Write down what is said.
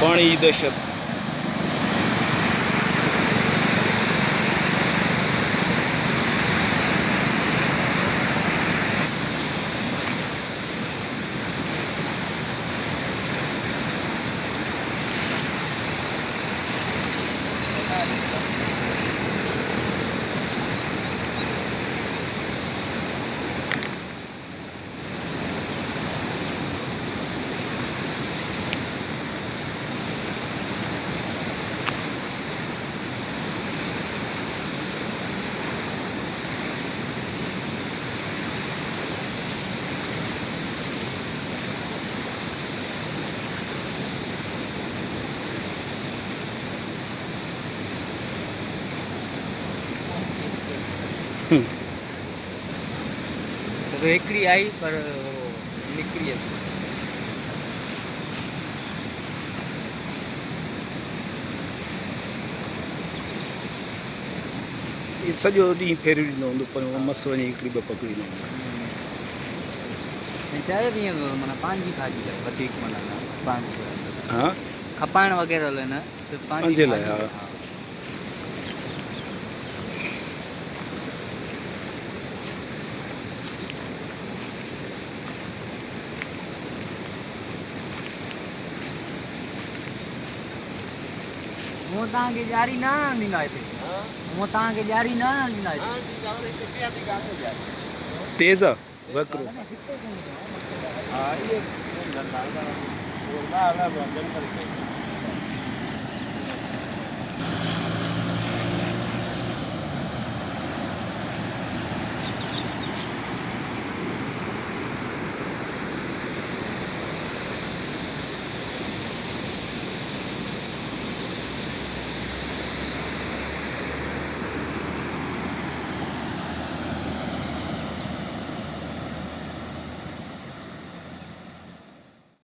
पानी की दहशत। तो एकड़ी आई पर निकली है। सॼो ॾींहुं फेरी ॾींदो हूंदो पर मस वञी हिकिड़ी ॿ पकड़ींदो हूंदो। चए बि ईअं माना पंहिंजी भाॼी लाइ वधीक माना पंहिंजी हाँ खपाइण वग़ैरह लाइ न सिर्फ़ु पंहिंजे लाइ भाॼी हा। लाइ, हा। वो तव्हांखे ॾियारी न ॾींदा हिते, वो तव्हांखे ॾियारी न ॾींदा हिते। तेज़ आहे वक्रो। हाँ ये